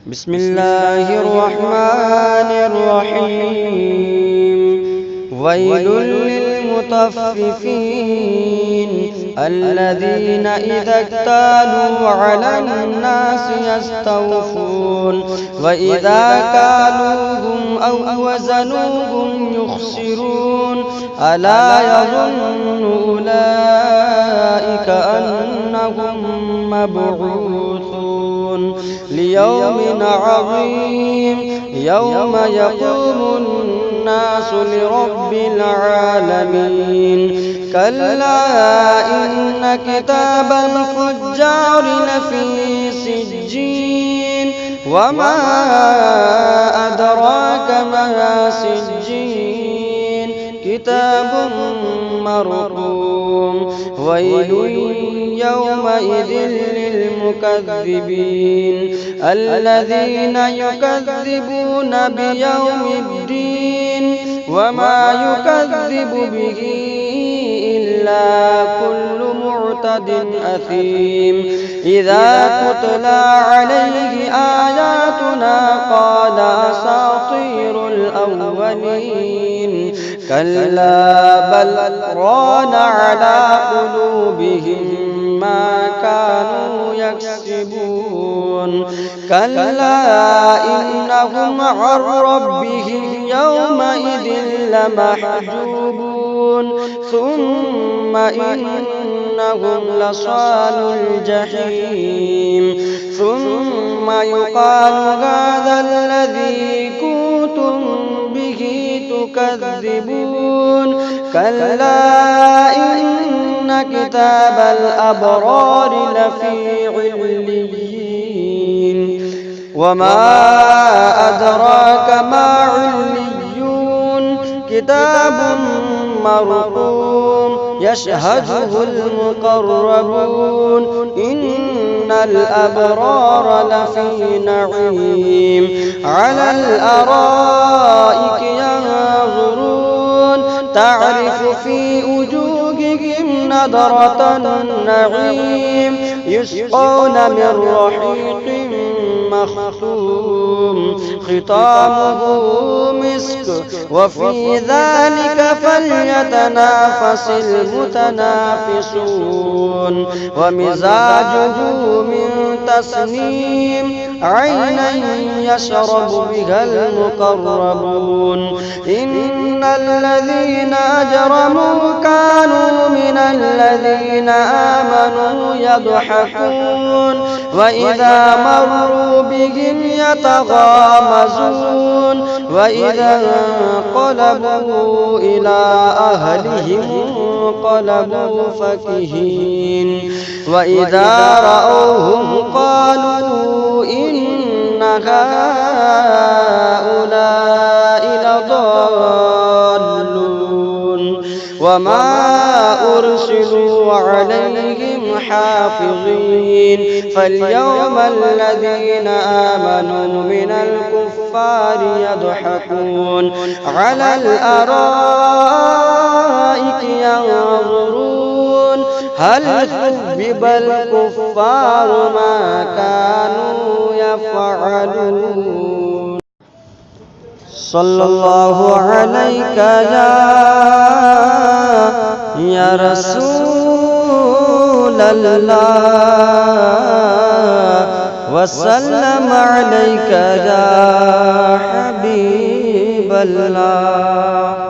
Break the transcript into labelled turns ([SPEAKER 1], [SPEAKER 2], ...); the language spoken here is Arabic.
[SPEAKER 1] بسم الله الرحمن الرحيم. ويل للمطففين الذين إذا اكتالوا على الناس يستوفون وإذا كالوهم أو وزنوهم يخسرون ألا يظن أولئك أنهم مبعوثون ليوم عظيم يوم يقوم الناس لرب العالمين. كلا إن كتاب الفجار لفي سجين وما أدراك ما سجين كتاب مرقوم. ويل يومئذ للمكذبين الذين يكذبون بيوم الدين وما يكذب به إلا كل معتد أثيم. إذا تتلى عليه آياتنا قال أساطير الأولين كلا بل ران على قلوبهم ما كانوا يكسبون. كلا إنهم عن ربهم يومئذ لمحجوبون ثم إنهم لصالو الجحيم ثم يقال هذا الذي كنتم به تكذبون. كلا إن كتاب الأبرار لفي عليين وما أدراك ما عليون كتاب مرقوم يشهده المقربون إن الأبرار لفي نعيم على الأرائك ينظرون تعرف في وجوههم نضرة النعيم يسقون من رحيق مختوم ختامه مسك وفي ذلك فليتنافس المتنافسون. ومزاجه من تسنيم عينا يشرب بها المقربون. إن الذين أجرموا كانوا من الذين آمنوا يضحكون وإذا مروا بهم يتغامزون وإذا انقلبوا إلى أهلهم انقلبوا فكهين وإذا رأوهم قالوا إن هؤلاء لضالون وما أرسلوا عليهم حافظين. فاليوم الذين آمنوا من الكفار يضحكون على الأرائك ينظرون هل ثوب الكفار ما كانوا يفعلون. صلى الله عليك يا رسول الله وسلم عليك يا حبيب الله.